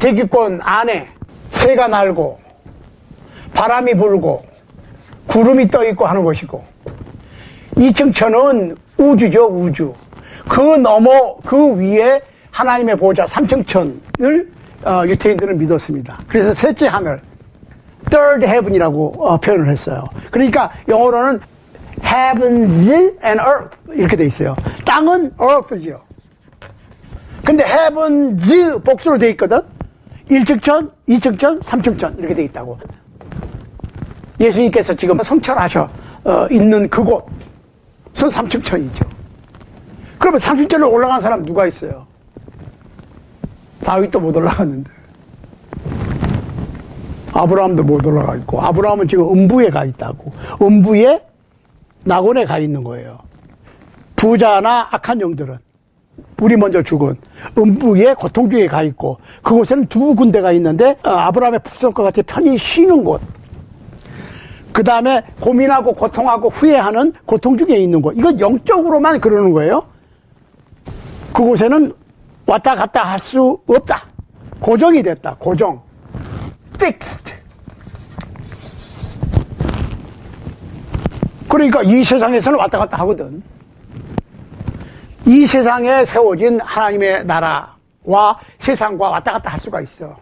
대기권 안에 새가 날고 바람이 불고 구름이 떠 있고 하는 것이고, 2층 천은 우주죠, 우주. 그 너머, 그 위에 하나님의 보좌 3층 천을 유태인들은 믿었습니다. 그래서 셋째 하늘, third heaven이라고 표현을 했어요. 그러니까 영어로는 heavens and earth 이렇게 돼 있어요. 땅은 earth죠. 근데 heavens 복수로 돼 있거든. 1층 천, 2층 천, 3층 천 이렇게 돼 있다고. 예수님께서 지금 성철하셔 있는 그곳은 3층 천이죠. 그러면 3층 천에 올라간 사람 누가 있어요? 다윗도 못 올라갔는데, 아브라함도 못 올라가 있고, 아브라함은 지금 음부에 가 있다고. 음부에 낙원에 가 있는 거예요. 부자나 악한 영들은, 우리 먼저 죽은 음부의 고통중에 가 있고, 그곳에는 두 군데가 있는데 아브라함의 품속과 같이 편히 쉬는 곳, 그 다음에 고민하고 고통하고 후회하는 고통 중에 있는 곳. 이건 영적으로만 그러는 거예요. 그곳에는 왔다 갔다 할 수 없다. 고정이 됐다. 고정. fixed. 그러니까 이 세상에서는 왔다 갔다 하거든. 이 세상에 세워진 하나님의 나라와 세상과 왔다 갔다 할 수가 있어.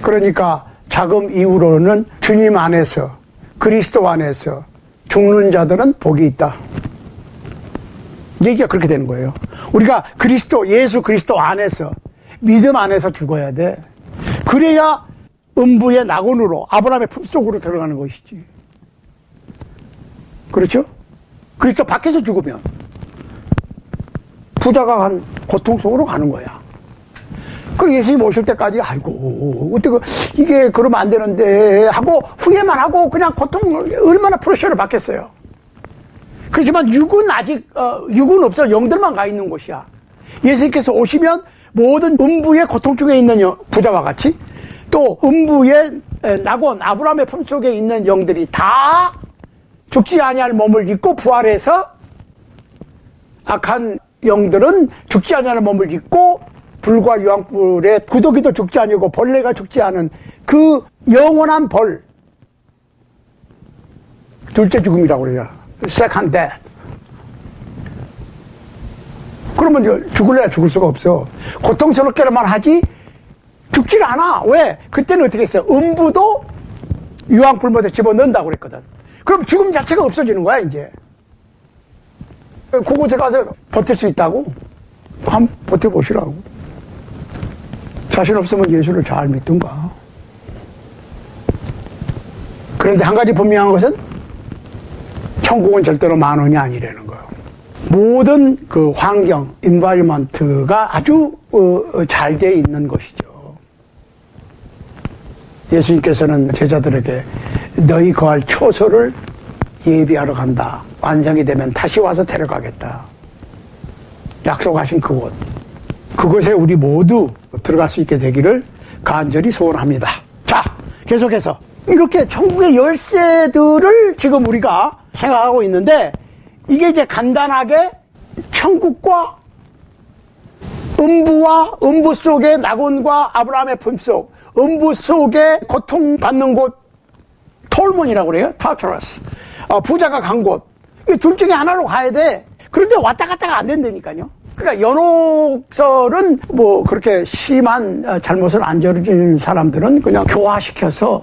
그러니까 자금 이후로는 주님 안에서, 그리스도 안에서 죽는 자들은 복이 있다. 얘기가 그렇게 되는 거예요. 우리가 그리스도, 예수 그리스도 안에서, 믿음 안에서 죽어야 돼. 그래야 음부의 낙원으로, 아브라함의 품속으로 들어가는 것이지. 그렇죠? 그리스도 밖에서 죽으면 부자가 한 고통 속으로 가는 거야. 그 예수님 오실 때까지, 아이고, 어떻게, 이게 그러면 안 되는데, 하고, 후회만 하고, 그냥 고통, 얼마나 프레셔를 받겠어요. 그렇지만, 육은 아직, 육은 없어. 영들만 가 있는 곳이야. 예수님께서 오시면, 모든 음부의 고통 중에 있는 부자와 같이, 또, 음부의 낙원, 아브라함의 품속에 있는 영들이 다 죽지 아니할 몸을 입고 부활해서, 악한 영들은 죽지 아니할 몸을 입고, 불과 유황불에 구더기도 죽지 아니고 벌레가 죽지 않은 그 영원한 벌, 둘째 죽음이라고 그래요. second death. 그러면 죽을래야 죽을 수가 없어. 고통스럽게만 하지 죽질 않아. 왜? 그때는 어떻게 했어요? 음부도 유황불못에 집어넣는다고 그랬거든. 그럼 죽음 자체가 없어지는 거야 이제. 그곳에 가서 버틸 수 있다고? 한번 버텨보시라고. 자신 없으면 예수를 잘 믿든가. 그런데 한 가지 분명한 것은 천국은 절대로 만 원이 아니라는 거예요. 모든 그 환경, 인바이먼트가 아주 잘 돼 있는 것이죠. 예수님께서는 제자들에게 너희 거할 초소를 예비하러 간다. 완성이 되면 다시 와서 데려가겠다. 약속하신 그곳. 그곳에 우리 모두 들어갈 수 있게 되기를 간절히 소원합니다. 자, 계속해서 이렇게 천국의 열쇠들을 지금 우리가 생각하고 있는데, 이게 이제 간단하게 천국과 음부와 음부 속의 낙원과 아브라함의 품속, 음부 속에 고통받는 곳, 톨몬이라고 그래요. 타처러스. 부자가 간 곳. 이 둘 중에 하나로 가야 돼. 그런데 왔다 갔다가 안 된다니까요. 그러니까 연옥설은 뭐 그렇게 심한 잘못을 안 저지른 사람들은 그냥 교화시켜서,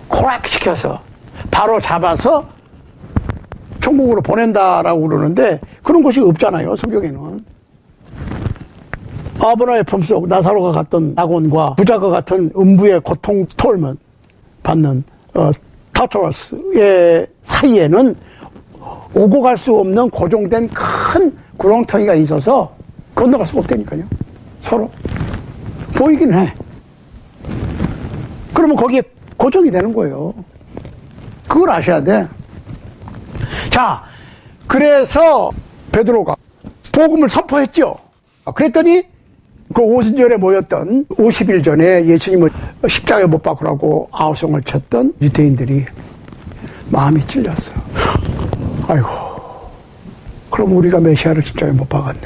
코렉시켜서 바로 잡아서 천국으로 보낸다라고 그러는데, 그런 것이 없잖아요, 성경에는. 아브라함의 품속, 나사로가 갔던 낙원과 부자가 같은 음부의 고통 톨먼 받는 타토러스의 사이에는 오고 갈 수 없는 고정된 큰 구렁텅이가 있어서 건너갈 수가 없다니까요. 서로 보이긴 해. 그러면 거기에 고정이 되는 거예요. 그걸 아셔야 돼. 자, 그래서 베드로가 복음을 선포했죠. 그랬더니 그 오순절에 모였던 50일 전에 예수님을 십자가에 못 박으라고 아우성을 쳤던 유대인들이 마음이 찔렸어. 아이고, 그럼 우리가 메시아를 십자가에 못 박았네.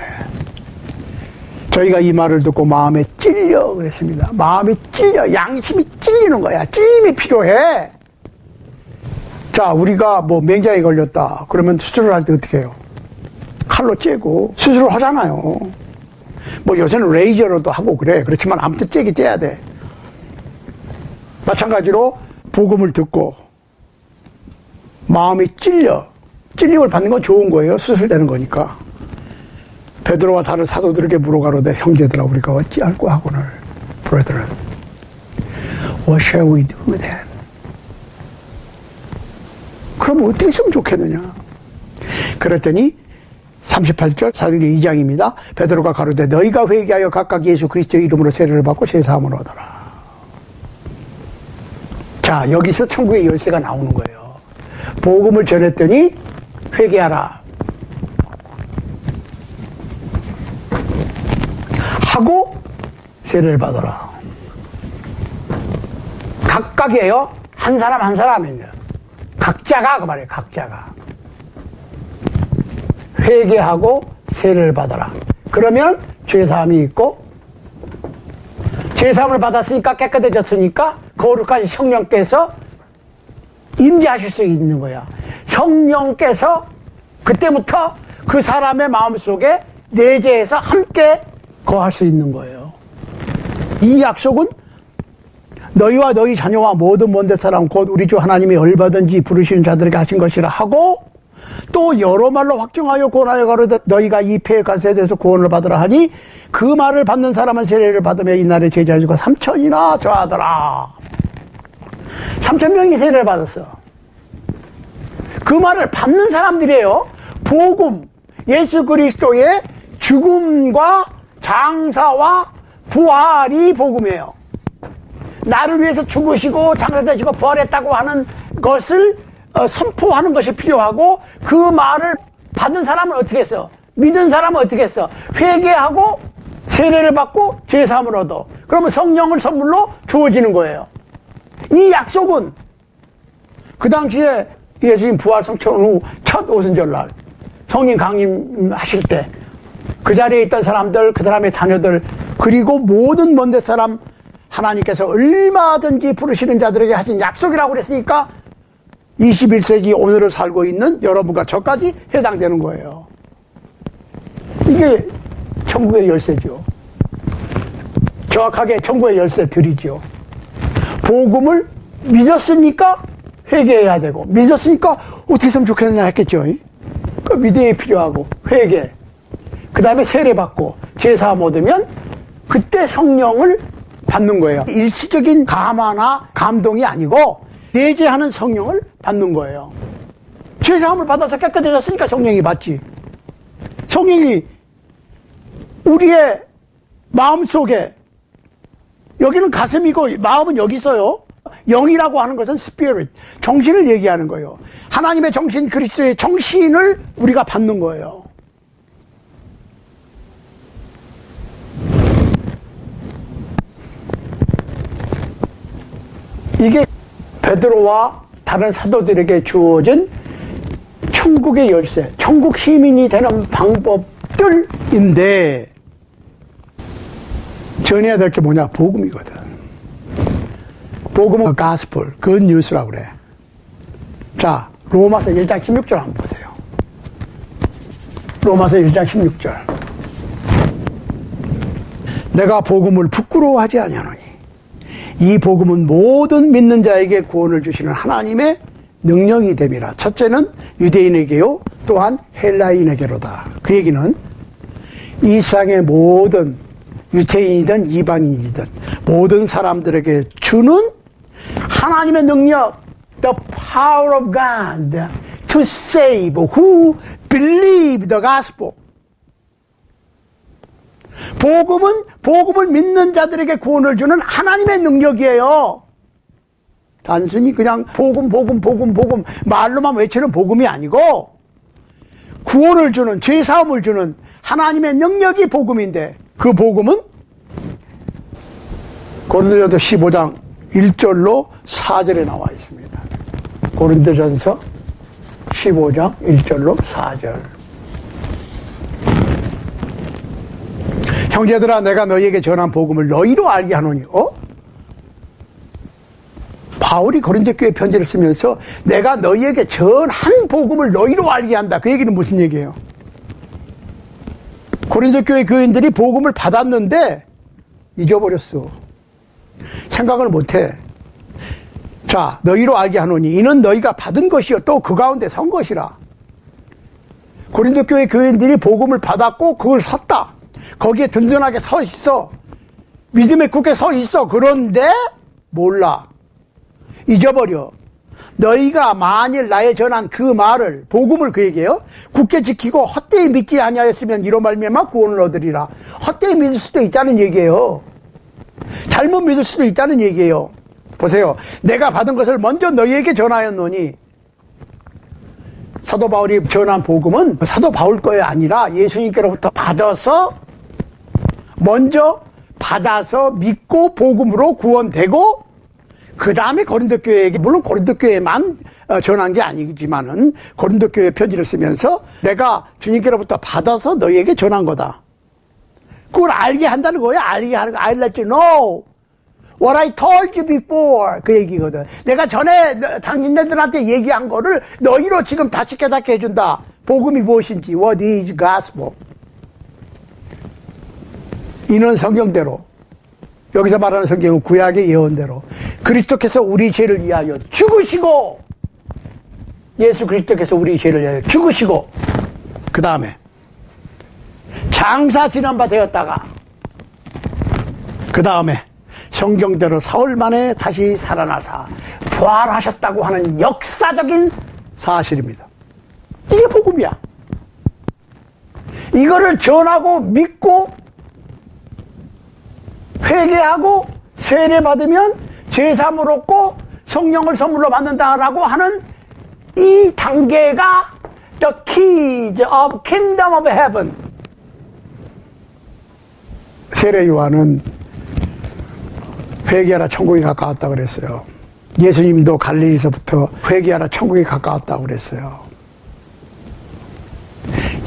저희가 이 말을 듣고 마음에 찔려 그랬습니다. 마음이 찔려, 양심이 찔리는 거야. 찔림이 필요해. 자, 우리가 뭐 맹장에 걸렸다 그러면 수술을 할 때 어떻게 해요? 칼로 째고 수술을 하잖아요. 뭐 요새는 레이저로도 하고 그래. 그렇지만 아무튼 째기 째야 돼. 마찬가지로 복음을 듣고 마음이 찔림을 받는 건 좋은 거예요. 수술되는 거니까. 베드로와 다른 사도들에게 물어가로되 형제들아 우리가 어찌할꼬 하거늘 brethren what shall we do then? 그럼 어떻게 했으면 좋겠느냐? 그랬더니 38절 사도행전 2장입니다. 베드로가 가로되 너희가 회개하여 각각 예수 그리스도의 이름으로 세례를 받고 제사함을 얻어라. 자, 여기서 천국의 열쇠가 나오는 거예요. 복음을 전했더니 회개하라 하고 세례를 받아라. 각각이에요. 한 사람 한 사람이에요. 각자가 그 말이에요. 각자가 회개하고 세례를 받아라. 그러면 죄사함이 있고 죄사함을 받았으니까 깨끗해졌으니까 거룩한 성령께서 임재하실 수 있는 거야. 성령께서 그때부터 그 사람의 마음속에 내재해서 함께 거할 수 있는 거예요. 이 약속은 너희와 너희 자녀와 모든 먼 데 사람 곧 우리 주 하나님이 얼마든지 부르시는 자들에게 하신 것이라 하고 또 여러 말로 확정하여 권하여 가로되 너희가 이 폐의 가세에 대해서 구원을 받으라 하니 그 말을 받는 사람은 세례를 받으며 이날에 제자 수가 3,000이나 저하더라. 3,000명이 세례를 받았어. 그 말을 받는 사람들이에요. 복음, 예수 그리스도의 죽음과 장사와 부활이 복음이에요. 나를 위해서 죽으시고 장사되시고 부활했다고 하는 것을 선포하는 것이 필요하고 그 말을 받은 사람은 어떻게 했어? 믿은 사람은 어떻게 했어? 회개하고 세례를 받고 죄사함을 얻어. 그러면 성령을 선물로 주어지는 거예요. 이 약속은 그 당시에 예수님 부활 성천 후 첫 오순절날 성령 강림하실 때 그 자리에 있던 사람들, 그 사람의 자녀들, 그리고 모든 먼데 사람 하나님께서 얼마든지 부르시는 자들에게 하신 약속이라고 그랬으니까 21세기 오늘을 살고 있는 여러분과 저까지 해당되는 거예요. 이게 천국의 열쇠죠. 정확하게 천국의 열쇠들이죠. 복음을 믿었으니까 회개해야 되고, 믿었으니까 어떻게 했으면 좋겠느냐 했겠죠. 그 믿음이 필요하고 회개, 그 다음에 세례받고 제사함 얻으면 그때 성령을 받는 거예요. 일시적인 감화나 감동이 아니고 내재하는 성령을 받는 거예요. 제사함을 받아서 깨끗해졌으니까 성령이 받지. 성령이 우리의 마음속에, 여기는 가슴이고 마음은 여기 있어요. 영이라고 하는 것은 spirit, 정신을 얘기하는 거예요. 하나님의 정신, 그리스도의 정신을 우리가 받는 거예요. 이게 베드로와 다른 사도들에게 주어진 천국의 열쇠, 천국 시민이 되는 방법들인데, 전해야 될 게 뭐냐? 복음이거든. 복음은 gospel, good news라고 그래. 자, 로마서 1장 16절 한번 보세요. 로마서 1장 16절. 내가 복음을 부끄러워하지 아니하노니 이 복음은 모든 믿는 자에게 구원을 주시는 하나님의 능력이 됨이라. 첫째는 유대인에게요, 또한 헬라인에게로다. 그 얘기는 이 세상의 모든 유대인이든 이방인이든 모든 사람들에게 주는 하나님의 능력, the power of God to save who believe the gospel. 복음은 복음을 믿는 자들에게 구원을 주는 하나님의 능력이에요. 단순히 그냥 복음 말로만 외치는 복음이 아니고 구원을 주는, 죄사함을 주는 하나님의 능력이 복음인데, 그 복음은 고린도전서 15장 1절로 4절에 나와 있습니다. 고린도전서 15장 1절로 4절. 형제들아, 내가 너희에게 전한 복음을 너희로 알게 하노니. 바울이 고린도 교회 편지를 쓰면서 내가 너희에게 전한 복음을 너희로 알게 한다. 그 얘기는 무슨 얘기예요? 고린도 교회 교인들이 복음을 받았는데 잊어버렸어. 생각을 못해. 자, 너희로 알게 하노니 이는 너희가 받은 것이요 또 그 가운데 선 것이라. 고린도 교회 교인들이 복음을 받았고 그걸 섰다. 거기에 든든하게 서 있어. 믿음에 굳게 서 있어. 그런데 몰라. 잊어버려. 너희가 만일 나의 전한 그 말을, 복음을 그 얘기예요. 굳게 지키고 헛되이 믿지 아니하였으면 이로 말미암아 구원을 얻으리라. 헛되이 믿을 수도 있다는 얘기예요. 잘못 믿을 수도 있다는 얘기예요. 보세요. 내가 받은 것을 먼저 너희에게 전하였노니. 사도 바울이 전한 복음은 사도 바울 거에 아니라 예수님께로부터 받아서, 먼저 받아서 믿고 복음으로 구원되고 그 다음에 고린도 교회에게, 물론 고린도 교회만 전한 게 아니지만은 고린도 교회 편지를 쓰면서 내가 주님께로부터 받아서 너희에게 전한 거다. 그걸 알게 한다는 거예요. 알게 하는 거. I let you know what I told you before. 그 얘기거든. 내가 전에 당신네들한테 얘기한 거를 너희로 지금 다시 깨닫게 해준다. 복음이 무엇인지. What is gospel? 이는 성경대로, 여기서 말하는 성경은 구약의 예언대로 그리스도께서 우리 죄를 위하여 죽으시고, 예수 그리스도께서 우리 죄를 위하여 죽으시고, 그 다음에 장사 지난 바 되었다가, 그 다음에 성경대로 사흘 만에 다시 살아나사 부활하셨다고 하는 역사적인 사실입니다. 이게 복음이야. 이거를 전하고 믿고 회개하고 세례받으면 제사함을 얻고 성령을 선물로 받는다라고 하는 이 단계가 the keys of kingdom of heaven. 세례 요한은 회개하라 천국이 가까웠다 그랬어요. 예수님도 갈릴리서부터 회개하라 천국이 가까웠다고 그랬어요.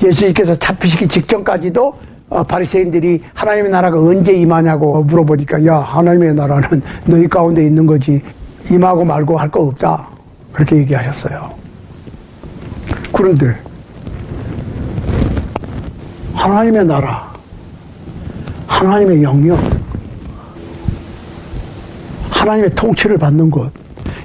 예수님께서 잡히시기 직전까지도 바리새인들이 하나님의 나라가 언제 임하냐고 물어보니까, 야, 하나님의 나라는 너희 가운데 있는 거지 임하고 말고 할 거 없다, 그렇게 얘기하셨어요. 그런데 하나님의 나라, 하나님의 영역, 하나님의 통치를 받는 곳,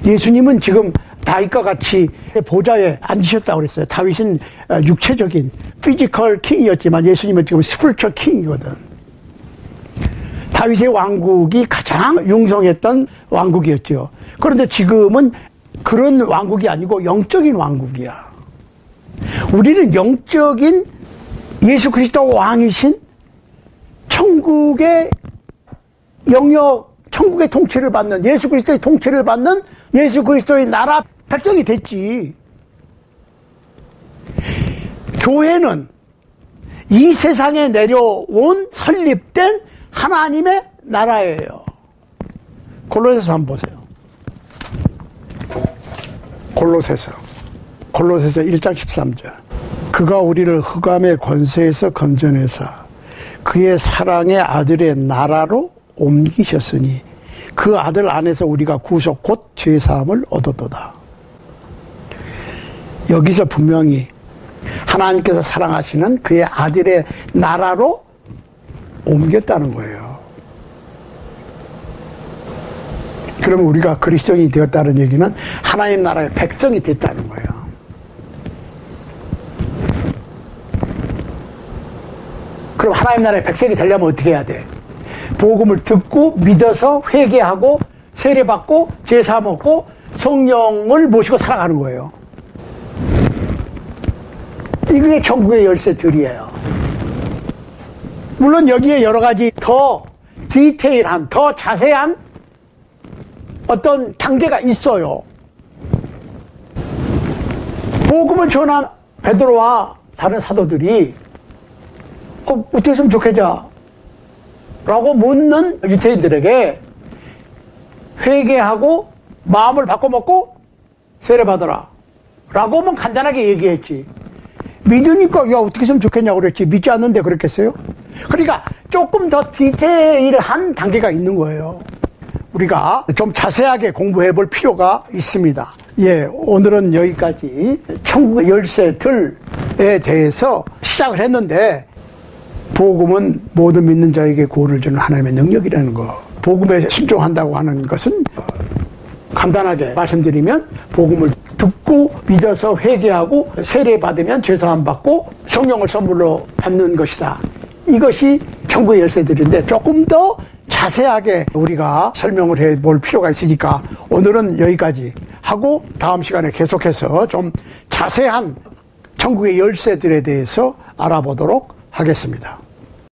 예수님은 지금 다윗과 같이 보좌에 앉으셨다고 그랬어요. 다윗은 육체적인 피지컬 킹이었지만 예수님은 지금 스피리추얼 킹이거든. 다윗의 왕국이 가장 융성했던 왕국이었죠. 그런데 지금은 그런 왕국이 아니고 영적인 왕국이야. 우리는 영적인 예수 그리스도 왕이신 천국의 영역, 천국의 통치를 받는, 예수 그리스도의 통치를 받는 예수 그리스도의 나라 백성이 됐지. 교회는 이 세상에 내려온 설립된 하나님의 나라예요. 골로새서 한번 보세요. 골로새서 1장 13절. 그가 우리를 흑암의 권세에서 건져내사 그의 사랑의 아들의 나라로 옮기셨으니 그 아들 안에서 우리가 구속 곧 죄사함을 얻었도다. 여기서 분명히 하나님께서 사랑하시는 그의 아들의 나라로 옮겼다는 거예요. 그러면 우리가 그리스도인이 되었다는 얘기는 하나님 나라의 백성이 됐다는 거예요. 그럼 하나님 나라의 백성이 되려면 어떻게 해야 돼? 복음을 듣고 믿어서 회개하고 세례받고 제사 먹고 성령을 모시고 살아가는 거예요. 이게 천국의 열쇠들이에요. 물론 여기에 여러 가지 더 디테일한, 더 자세한 어떤 단계가 있어요. 복음을 전한 베드로와 다른 사도들이 어떻게 했으면 좋겠냐 라고 묻는 유대인들에게 회개하고 마음을 바꿔먹고 세례받아라 라고만 간단하게 얘기했지. 믿으니까 야 어떻게 했으면 좋겠냐고 그랬지. 믿지 않는데 그랬겠어요? 그러니까 조금 더 디테일한 단계가 있는 거예요. 우리가 좀 자세하게 공부해 볼 필요가 있습니다. 예, 오늘은 여기까지 천국의 열쇠들에 대해서 시작을 했는데, 복음은 모든 믿는 자에게 구원을 주는 하나님의 능력이라는 거. 복음에 순종한다고 하는 것은 간단하게 말씀드리면 복음을 듣고 믿어서 회개하고 세례받으면 죄사함 받고 성령을 선물로 받는 것이다. 이것이 천국의 열쇠들인데 조금 더 자세하게 우리가 설명을 해 볼 필요가 있으니까 오늘은 여기까지 하고 다음 시간에 계속해서 좀 자세한 천국의 열쇠들에 대해서 알아보도록 하겠습니다.